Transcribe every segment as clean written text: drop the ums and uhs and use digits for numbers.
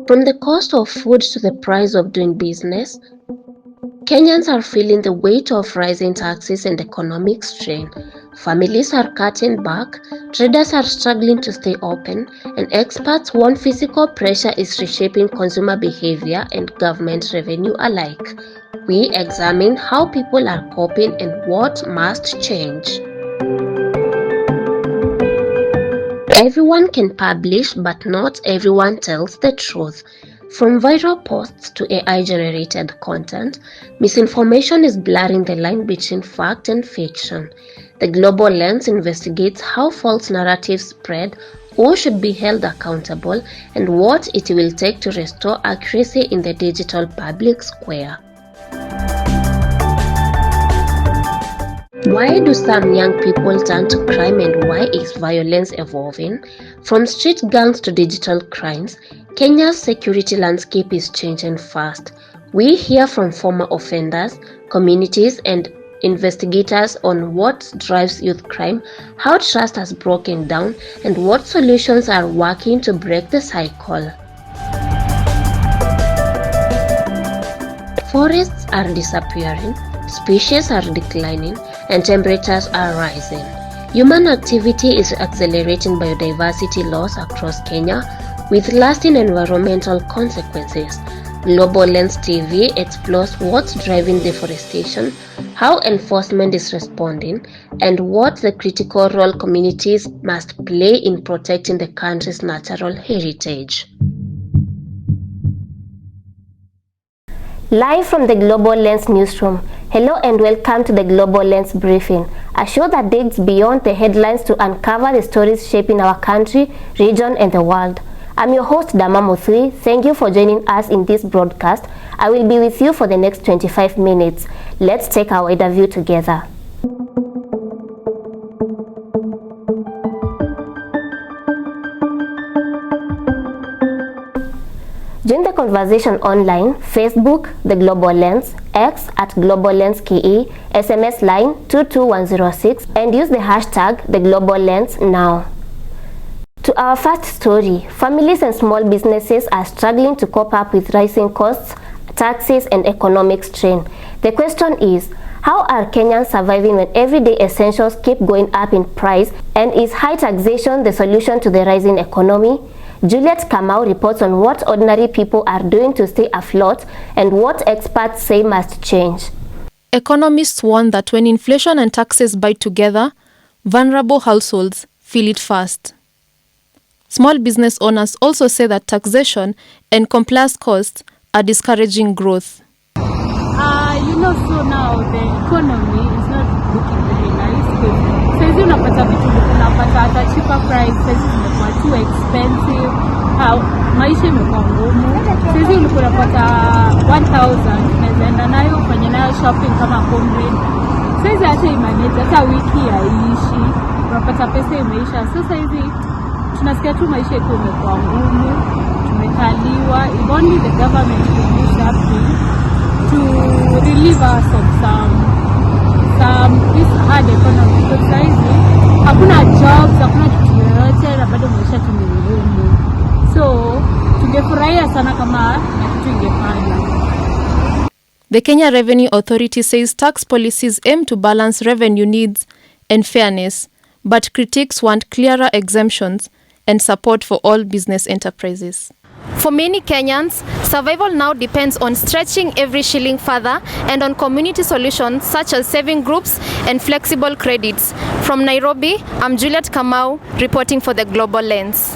From the cost of food to the price of doing business, Kenyans are feeling the weight of rising taxes and economic strain. Families are cutting back, traders are struggling to stay open, and experts warn physical pressure is reshaping consumer behavior and government revenue alike. We examine how people are coping and what must change. Everyone can publish, but not everyone tells the truth. From viral posts to AI-generated content, misinformation is blurring the line between fact and fiction. The Global Lens investigates how false narratives spread, who should be held accountable, and what it will take to restore accuracy in the digital public square. Why do some young people turn to crime, and why is violence evolving? From street gangs to digital crimes, Kenya's security landscape is changing fast. We hear from former offenders, communities, and investigators on what drives youth crime, how trust has broken down, and what solutions are working to break the cycle. Forests are disappearing, species are declining, and temperatures are rising. Human activity is accelerating biodiversity loss across Kenya, with lasting environmental consequences. Global Lens TV explores what's driving deforestation, how enforcement is responding, and what the critical role communities must play in protecting the country's natural heritage. Live from the Global Lens newsroom, hello and welcome to the Global Lens briefing, a show that digs beyond the headlines to uncover the stories shaping our country, region, and the world. I'm your host, Dama Muthri. Thank you for joining us in this broadcast. I will be with you for the next 25 minutes. Let's take a wider view together. Join the conversation online: Facebook, The Global Lens, X at Global Lens KE, SMS line 22106, and use the hashtag The Global Lens now. To our first story, families and small businesses are struggling to cope up with rising costs, taxes, and economic strain. The question is, how are Kenyans surviving when everyday essentials keep going up in price, and is high taxation the solution to the rising economy? Juliet Kamau reports on what ordinary people are doing to stay afloat and what experts say must change. Economists warn that when inflation and taxes bite together, vulnerable households feel it first. Small business owners also say that taxation and compliance costs are discouraging growth. So now the economy is not looking very nice. Says unapata vitu unapata hata cheaper prices zimekuwa too expensive. Maisha imekuwa ngumu. Says unapata 1000 unaenda nayo kufanya nayo shopping kama comrade. Says hata imanage hata wiki haiishi. Unapata pesa imeisha. Sasa hizi tunasikia tu maisha iko imekuwa ngumu. Tumekaliwa. If only the government could do something to relieve us of some this hard economy, because saizi hakuna jobs, hakuna kitu yoyote na bado maisha tumerumu. So tungefurahia sana kama kitu ingefanya. The Kenya Revenue Authority says tax policies aim to balance revenue needs and fairness, but critics want clearer exemptions and support for all business enterprises. For many Kenyans, survival now depends on stretching every shilling further and on community solutions such as saving groups and flexible credits. From Nairobi, I'm Juliet Kamau, reporting for the Global Lens.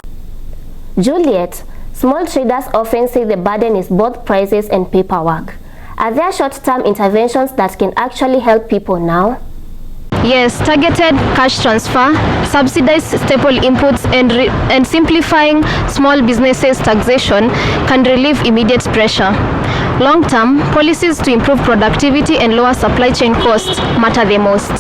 Juliet, small traders often say the burden is both prices and paperwork. Are there short-term interventions that can actually help people now? Yes, targeted cash transfer, subsidized staple inputs, and simplifying small businesses' taxation can relieve immediate pressure. Long-term, policies to improve productivity and lower supply chain costs matter the most.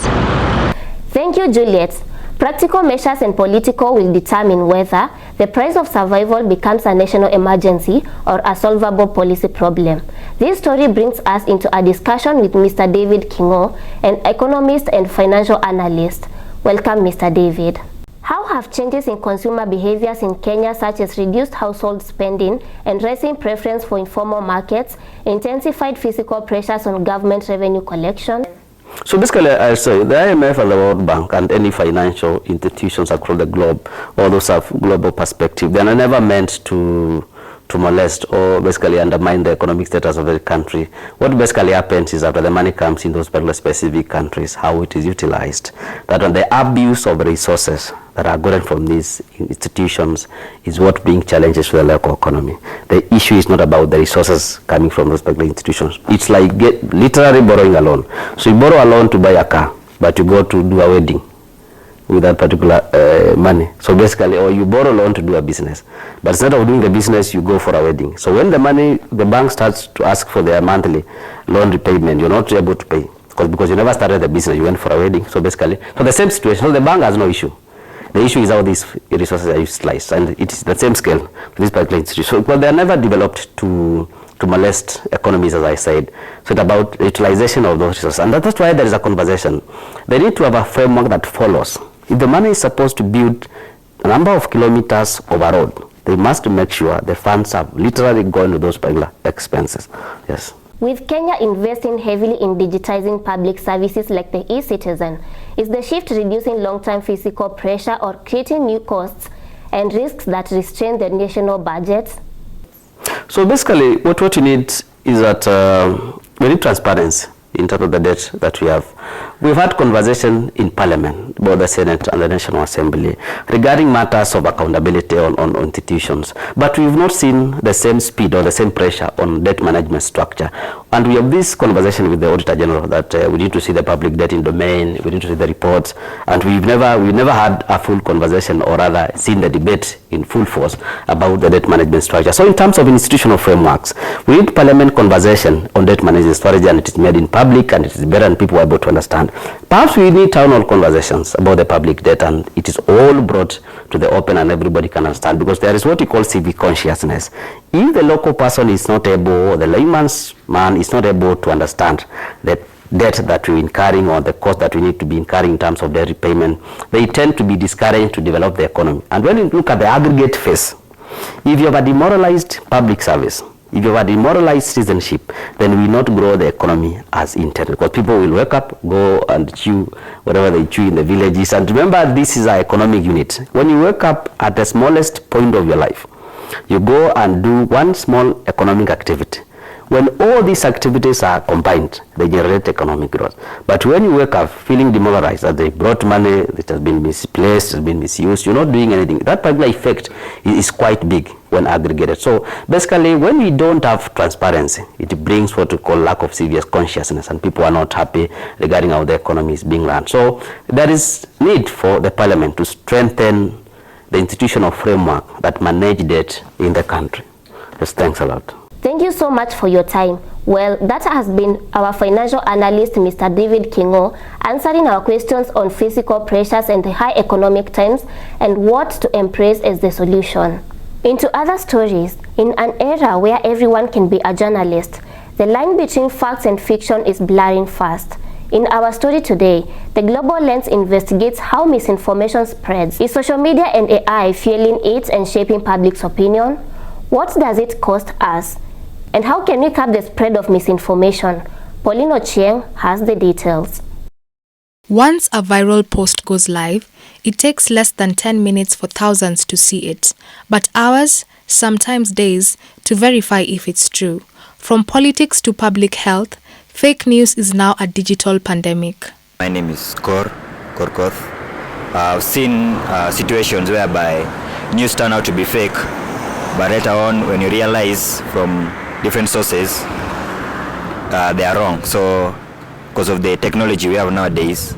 Thank you, Juliet. Practical measures and political will determine whether the price of survival becomes a national emergency or a solvable policy problem. This story brings us into a discussion with Mr. David Kingo, an economist and financial analyst. Welcome, Mr. David. How have changes in consumer behaviors in Kenya, such as reduced household spending and rising preference for informal markets, intensified fiscal pressures on government revenue collection? So basically, I say the IMF and the World Bank and any financial institutions across the globe, all those have global perspective. They are never meant to molest or basically undermine the economic status of the country. What basically happens is after the money comes in those particular specific countries, how it is utilized, that on the abuse of resources that are gotten from these institutions is what being challenges to the local economy. The issue is not about the resources coming from those particular institutions. It's like literally borrowing a loan. So you borrow a loan to buy a car, but you go to do a wedding with that particular money. So basically, or you borrow loan to do a business, but instead of doing the business, you go for a wedding. So when the bank starts to ask for their monthly loan repayment, you're not able to pay because you never started the business, you went for a wedding. So basically, so the same situation. So the bank has no issue. The issue is how these resources are utilized, and it is the same scale for this particular institution. So, but they are never developed to molest economies, as I said. So it's about utilization of those resources, and that's why there is a conversation. They need to have a framework that follows. If the money is supposed to build a number of kilometers of a road, they must make sure the funds have literally gone to those particular expenses. Yes. With Kenya investing heavily in digitizing public services like the e-citizen, is the shift reducing long-term fiscal pressure or creating new costs and risks that restrain the national budget? So basically, what you need is that we need transparency in terms of the debt that we have. We've had conversation in Parliament, both the Senate and the National Assembly, regarding matters of accountability on institutions. But we've not seen the same speed or the same pressure on debt management structure. And we have this conversation with the Auditor General that we need to see the public debt in domain, we need to see the reports, and we've never had a full conversation, or rather seen the debate in full force about the debt management structure. So in terms of institutional frameworks, we need Parliament conversation on debt management strategy, and it is made in public and it is better and people are able to understand. Perhaps we need town hall conversations about the public debt, and it is all brought to the open and everybody can understand, because there is what we call civic consciousness. If the local person is not able, or the layman's man is not able to understand the debt that we're incurring or the cost that we need to be incurring in terms of debt repayment, they tend to be discouraged to develop the economy. And when you look at the aggregate phase, if you have a demoralized public service, if you have a demoralized citizenship, then we will not grow the economy as intended, because people will wake up, go and chew whatever they chew in the villages. And remember, this is our economic unit. When you wake up at the smallest point of your life, you go and do one small economic activity. When all these activities are combined, they generate economic growth. But when you wake up feeling demoralized, that they brought money, it has been misplaced, it has been misused, you're not doing anything, that particular effect is quite big when aggregated. So basically, when we don't have transparency, it brings what we call lack of civic consciousness, and people are not happy regarding how the economy is being run. So there is need for the Parliament to strengthen the institutional framework that manage debt in the country. Yes, thanks a lot. Thank you so much for your time. Well, that has been our financial analyst, Mr. David Kingo, answering our questions on fiscal pressures and the high economic times and what to embrace as the solution. Into other stories, in an era where everyone can be a journalist, the line between facts and fiction is blurring fast. In our story today, the Global Lens investigates how misinformation spreads. Is social media and AI fueling it and shaping public's opinion? What does it cost us? And how can we curb the spread of misinformation? Pauline Ochieng has the details. Once a viral post goes live, it takes less than 10 minutes for thousands to see it, but hours, sometimes days, to verify if it's true. From politics to public health, fake news is now a digital pandemic. My name is Korkoth. I've seen situations whereby news turn out to be fake, but later on when you realize from different sources they are wrong. So because of the technology we have nowadays,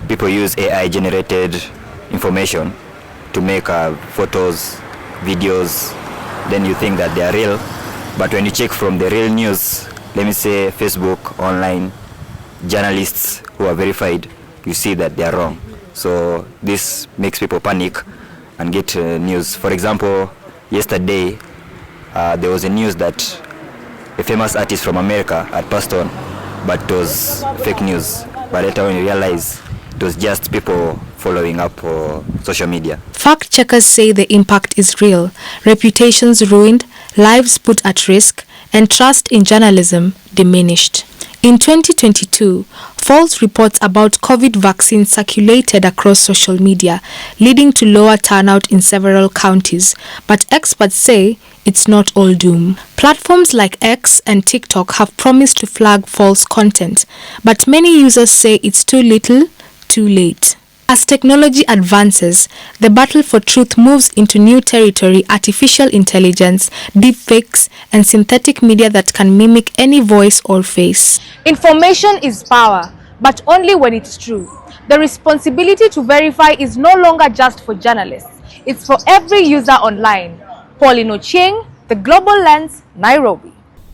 people use AI generated information to make photos, videos, then you think that they are real, but when you check from the real news, let me say Facebook, online journalists who are verified, you see that they are wrong. So this makes people panic and get news. For example, yesterday there was a news that a famous artist from America had passed on, but it was fake news. But later when you realize it was just people following up social media. Fact checkers say the impact is real, reputations ruined, lives put at risk, and trust in journalism diminished. In 2022, false reports about COVID vaccines circulated across social media, leading to lower turnout in several counties, but experts say it's not all doom. Platforms like X and TikTok have promised to flag false content, but many users say it's too little, too late. As technology advances, the battle for truth moves into new territory: artificial intelligence, deepfakes, and synthetic media that can mimic any voice or face. Information is power, but only when it's true. The responsibility to verify is no longer just for journalists. It's for every user online. Pauline Ochieng, The Global Lens, Nairobi.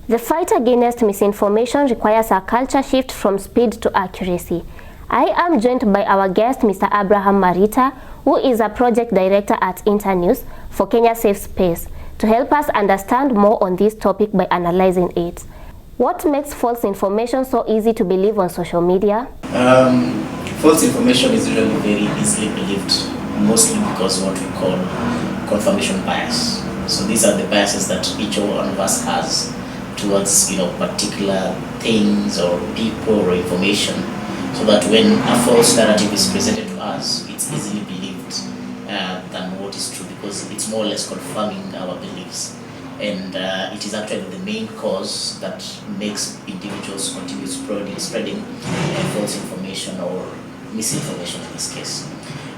The fight against misinformation requires a culture shift from speed to accuracy. I am joined by our guest, Mr. Abraham Marita, who is a project director at Internews for Kenya Safe Space, to help us understand more on this topic by analyzing it. What makes false information so easy to believe on social media? False information is usually very easily believed, mostly because of what we call confirmation bias. So these are the biases that each one of us has towards particular things or people or information, so that when a false narrative is presented to us, it's easily believed than what is true, because it's more or less confirming our beliefs. And it is actually the main cause that makes individuals continue spreading false information or misinformation in this case.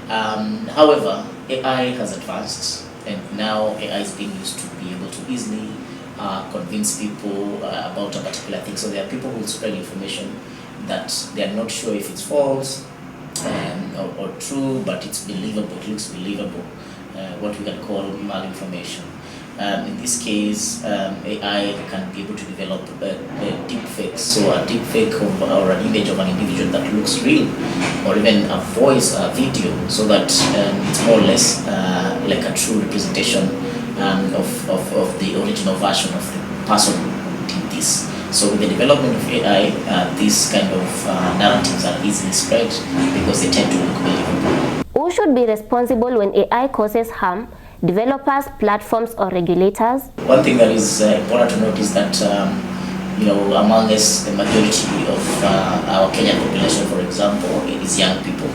However, AI has advanced, and now AI is being used to be able to easily convince people about a particular thing. So there are people who spread information that they are not sure if it's false or true, but it's believable, it looks believable, what we can call malinformation. In this case, AI can be able to develop a deep fake. So a deep fake or an image of an individual that looks real, or even a voice, a video, so that it's more or less like a true representation of the original version of the person who did this. So with the development of AI, these kind of narratives are easily spread because they tend to look believable. Who should be responsible when AI causes harm? Developers, platforms, or regulators? One thing that is important to note is that among us, the majority of our Kenyan population, for example, is young people,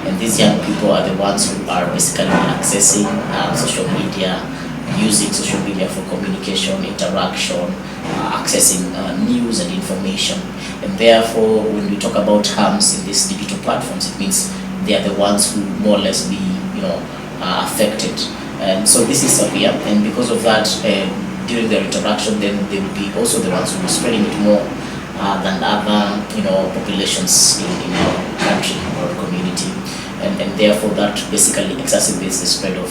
and these young people are the ones who are basically accessing social media, using social media for communication, interaction, accessing news and information. And therefore, when we talk about harms in these digital platforms, it means they are the ones who more or less be affected. And so this is severe, and because of that, during their interaction, then they will be also the ones who will be spreading it more than other populations in our country or community, and therefore that basically exacerbates the spread of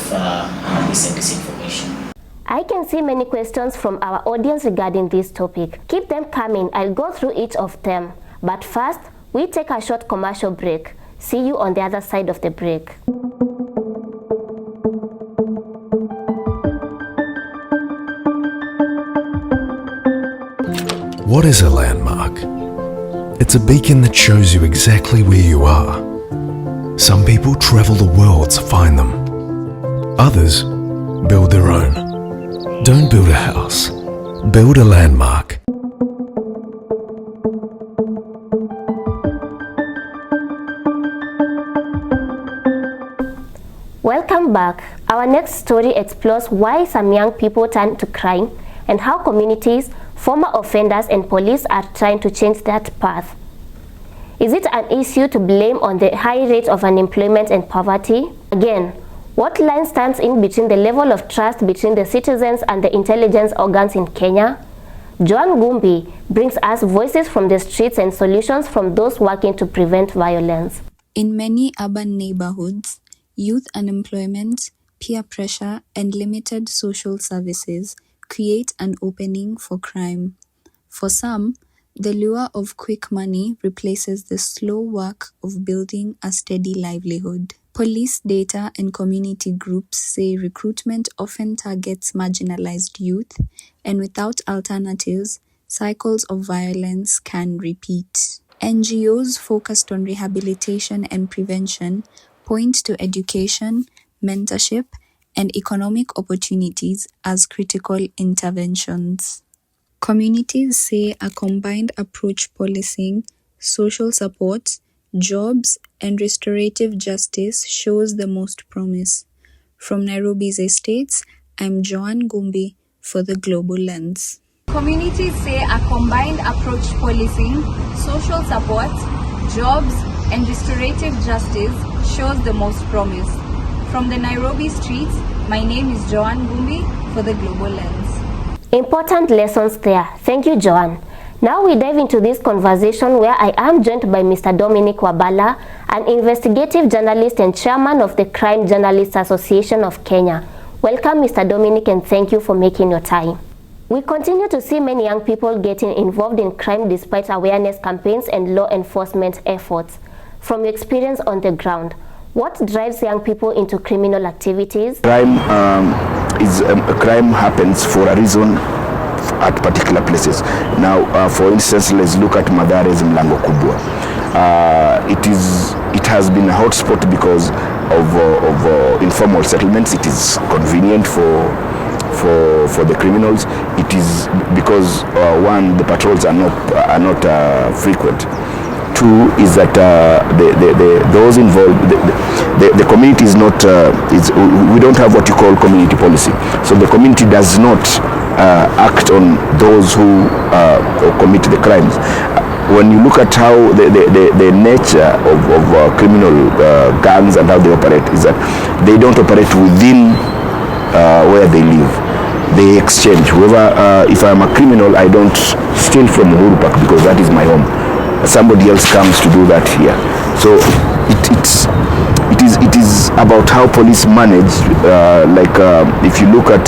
mis and disinformation. I can see many questions from our audience regarding this topic. Keep them coming, I'll go through each of them. But first, we take a short commercial break. See you on the other side of the break. What is a landmark? It's a beacon that shows you exactly where you are. Some people travel the world to find them. Others build their own. Don't build a house, build a landmark. Welcome back. Our next story explores why some young people turn to crime and how communities, former offenders, and police are trying to change that path. Is it an issue to blame on the high rate of unemployment and poverty? Again, what line stands in between the level of trust between the citizens and the intelligence organs in Kenya? Joan Gumbi brings us voices from the streets and solutions from those working to prevent violence. In many urban neighborhoods, youth unemployment, peer pressure, and limited social services create an opening for crime. For some, the lure of quick money replaces the slow work of building a steady livelihood. Police data and community groups say recruitment often targets marginalized youth, and without alternatives, cycles of violence can repeat. NGOs focused on rehabilitation and prevention point to education, mentorship, and economic opportunities as critical interventions. Communities say a combined approach policing, social support, jobs, and restorative justice shows the most promise. From Nairobi's estates, I'm Joan Gumbi for the Global Lens. Communities say a combined approach policing, social support, jobs, and restorative justice shows the most promise. From the Nairobi streets, my name is Joan Gumbi for the Global Lens. Important lessons there. Thank you, Joan. Now we dive into this conversation where I am joined by Mr. Dominic Wabala, an investigative journalist and chairman of the Crime Journalists Association of Kenya. Welcome, Mr. Dominic, and thank you for making your time. We continue to see many young people getting involved in crime despite awareness campaigns and law enforcement efforts. From your experience on the ground, what drives young people into criminal activities? Crime happens for a reason at particular places. Now, for instance, let's look at Mathari's Mlango Kubwa. It has been a hotspot because of informal settlements. It is convenient for the criminals. It is because one, the patrols are not frequent. Two is that those involved, the community is not. We don't have what you call community policy. So the community does not act on those who commit the crimes. When you look at how the nature of criminal gangs and how they operate, is that they don't operate within where they live. They exchange. Whoever, if I'm a criminal, I don't steal from Uhuru Park because that is my home. Somebody else comes to do that here. So it is about how police manage. If you look at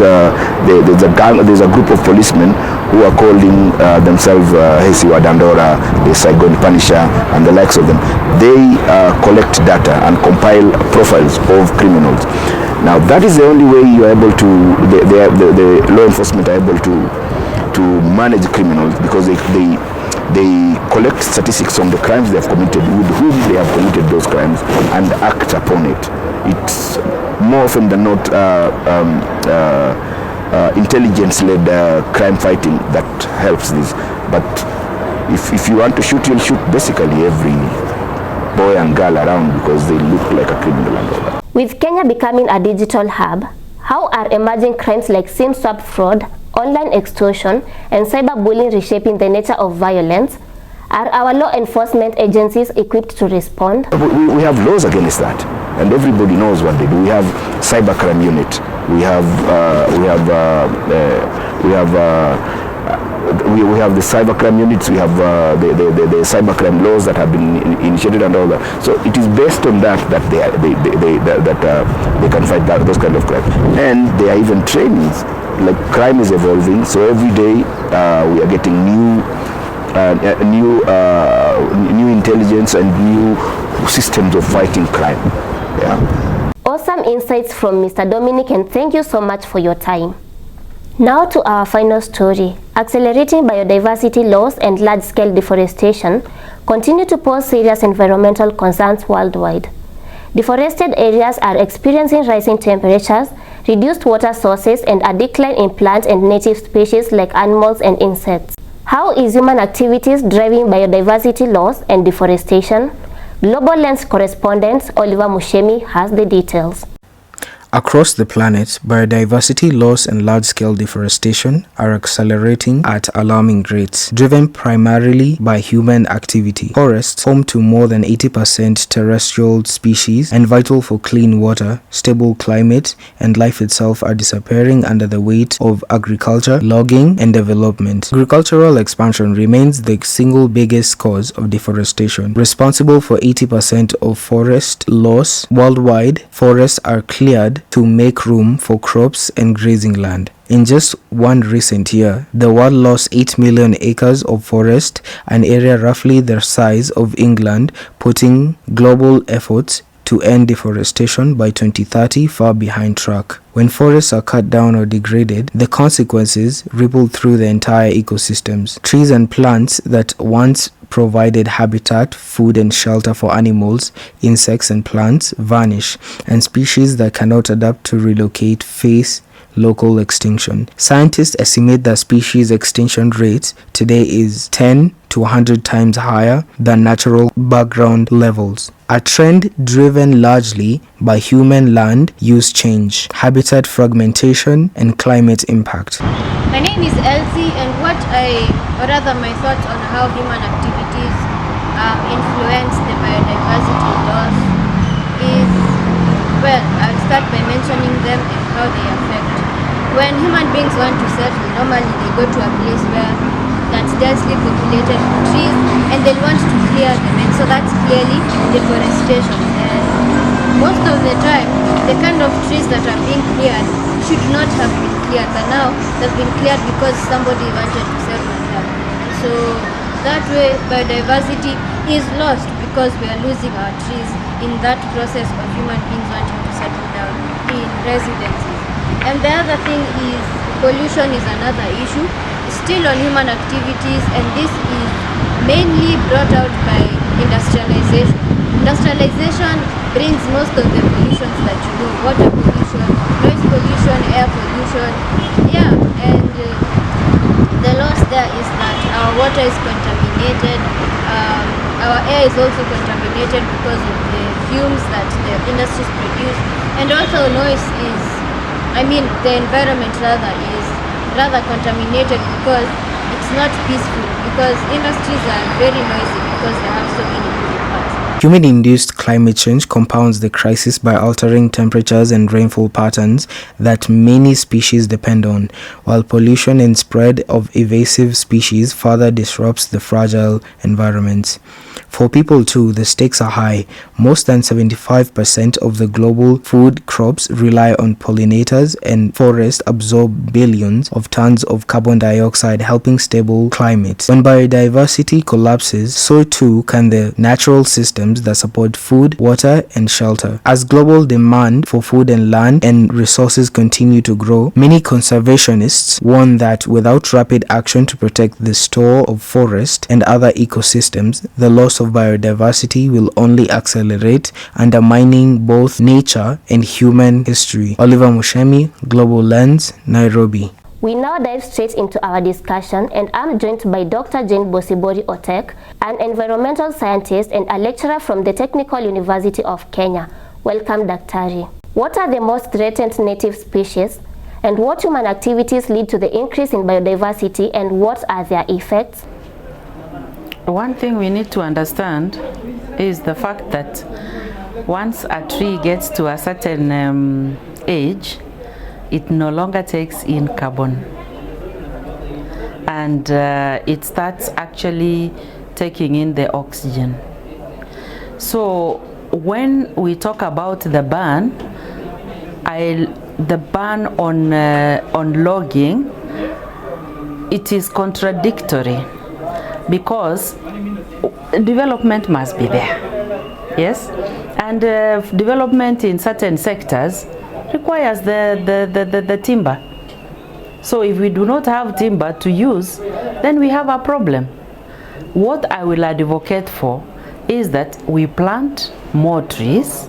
there's a group of policemen who are calling themselves Hesi Wadandora, the Saigon Punisher, and the likes of them. They collect data and compile profiles of criminals. Now that is the only way you are able to. The law enforcement are able to manage criminals because they collect statistics on the crimes they have committed, with whom they have committed those crimes, and act upon it. It's more often than not intelligence-led crime fighting that helps this. But if you want to shoot, you'll shoot basically every boy and girl around because they look like a criminal and all that. With Kenya becoming a digital hub, how are emerging crimes like SIM swap fraud, online extortion, and cyberbullying reshaping the nature of violence? Are our law enforcement agencies equipped to respond? We have laws against that, and everybody knows what they do. We have cybercrime unit. We have the cybercrime units. We have the cybercrime laws that have been initiated and all that. So it is based on that they can fight those kind of crimes, and there are even trainings. Like crime is evolving, so every day we are getting new intelligence and new systems of fighting crime. Yeah. Awesome insights from Mr. Dominic, and thank you so much for your time. Now to our final story. Accelerating biodiversity loss and large-scale deforestation continue to pose serious environmental concerns worldwide. Deforested areas are experiencing rising temperatures, reduced water sources, and a decline in plant and native species like animals and insects. How is human activities driving biodiversity loss and deforestation? Global Lens correspondent Oliver Mushemi has the details. Across the planet, biodiversity loss and large-scale deforestation are accelerating at alarming rates, driven primarily by human activity. Forests, home to more than 80% terrestrial species and vital for clean water, stable climate, and life itself, are disappearing under the weight of agriculture, logging, and development. Agricultural expansion remains the single biggest cause of deforestation, responsible for 80% of forest loss worldwide. Forests are cleared to make room for crops and grazing land. In just one recent year, the world lost 8 million acres of forest, an area roughly the size of England, putting global efforts to end deforestation by 2030 far behind track. When forests are cut down or degraded, the consequences ripple through the entire ecosystems. Trees and plants that once provided habitat, food and shelter for animals, insects and plants vanish, and species that cannot adapt to relocate face local extinction. Scientists estimate that species extinction rate today is 10 to 100 times higher than natural background levels. A trend driven largely by human land use change, habitat fragmentation, and climate impact. My name is Elsie, and my thoughts on how human activities influence the biodiversity loss is, well, I'll start by mentioning them and how they affect. When human beings want to settle, normally they go to a place that's densely populated with trees, and they want to clear them, and so that's clearly deforestation. And most of the time, the kind of trees that are being cleared should not have been cleared, but now they've been cleared because somebody wanted to settle there. So that way, biodiversity is lost because we are losing our trees in that process of human beings wanting to settle down in residences. And the other thing is pollution is another issue, still on human activities, and this is mainly brought out by industrialization. Industrialization brings most of the pollutions that you know: water pollution, noise pollution, air pollution. And the loss there is that our water is contaminated, our air is also contaminated because of the fumes that the industries produce, and also noise is, the environment is rather contaminated because it's not peaceful, because industries are very noisy because they have so many moving parts. Human-induced climate change compounds the crisis by altering temperatures and rainfall patterns that many species depend on, while pollution and spread of invasive species further disrupts the fragile environments. For people too, the stakes are high. More than 75% of the global food crops rely on pollinators, and forests absorb billions of tons of carbon dioxide, helping stable climate. When biodiversity collapses, so too can the natural systems that support food, water, and shelter. As global demand for food and land and resources continue to grow, many conservationists warn that without rapid action to protect the store of forest and other ecosystems, the loss of biodiversity will only accelerate, undermining both nature and human history. Oliver Mushemi, Global Lens, Nairobi. We now dive straight into our discussion, and I'm joined by Dr. Jane Bosibori Otek, an environmental scientist and a lecturer from the Technical University of Kenya. Welcome, Daktari. What are the most threatened native species, and what human activities lead to the increase in biodiversity, and what are their effects? One thing we need to understand is the fact that once a tree gets to a certain age, it no longer takes in carbon, and it starts actually taking in the oxygen. So when we talk about the ban on logging, it is contradictory, because development must be there, yes, and development in certain sectors requires the timber. So if we do not have timber to use, then we have a problem. What I will advocate for is that we plant more trees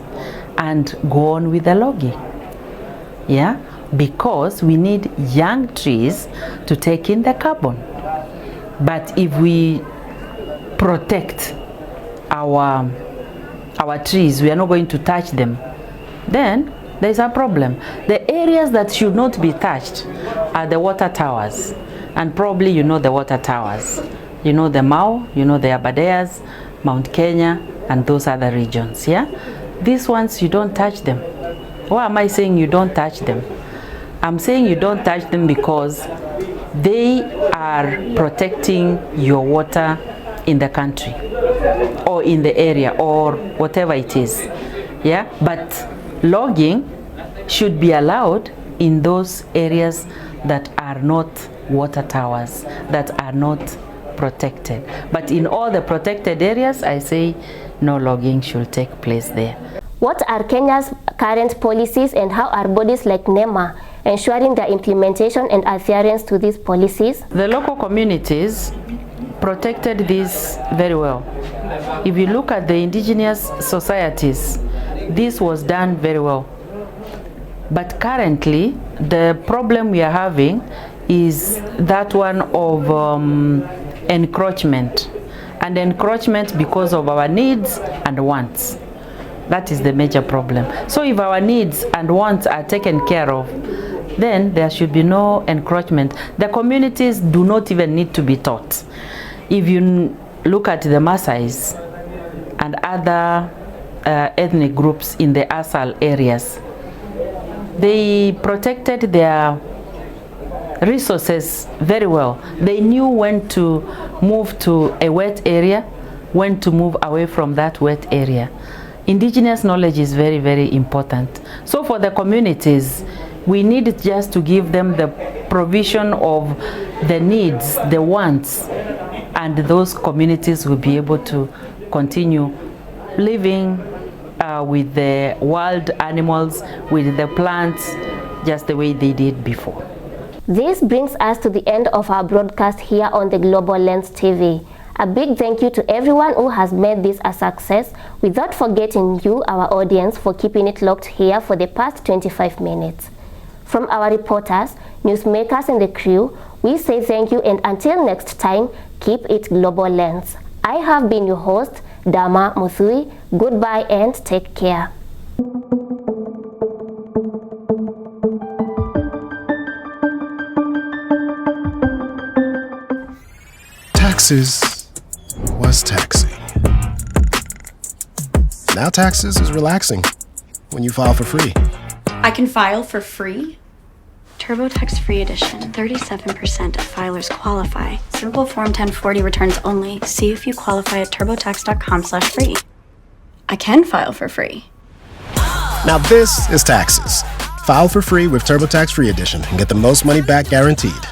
and go on with the logging, because we need young trees to take in the carbon. But if we protect our trees, we are not going to touch them, then there's a problem. The areas that should not be touched are the water towers, and probably you know the water towers. You know the Mau, you know the Aberdares, Mount Kenya, and those other regions, These ones, you don't touch them. Why am I saying you don't touch them? I'm saying you don't touch them because they are protecting your water in the country or in the area or whatever it is, but logging should be allowed in those areas that are not water towers, that are not protected. But in all the protected areas, I say no logging should take place there. What are Kenya's current policies, and how are bodies like NEMA ensuring their implementation and adherence to these policies? The local communities protected this very well. If you look at the indigenous societies, this was done very well. But currently, the problem we are having is that one of encroachment. And encroachment because of our needs and wants. That is the major problem. So if our needs and wants are taken care of, then there should be no encroachment. The communities do not even need to be taught. If you look at the Maasais and other ethnic groups in the ASAL areas, they protected their resources very well. They knew when to move to a wet area, when to move away from that wet area. Indigenous knowledge is very, very important. So for the communities, we need just to give them the provision of the needs, the wants, and those communities will be able to continue living with the wild animals, with the plants, just the way they did before. This brings us to the end of our broadcast here on the Global Lens TV. A big thank you to everyone who has made this a success, without forgetting you, our audience, for keeping it locked here for the past 25 minutes. From our reporters, newsmakers and the crew, we say thank you, and until next time, keep it Global Lens. I have been your host, Dama Muthui. Goodbye and take care. Taxes was taxing. Now taxes is relaxing when you file for free. I can file for free? TurboTax Free Edition. 37% of filers qualify. Simple Form 1040 returns only. See if you qualify at turbotax.com/free. I can file for free. Now this is taxes. File for free with TurboTax Free Edition and get the most money back guaranteed.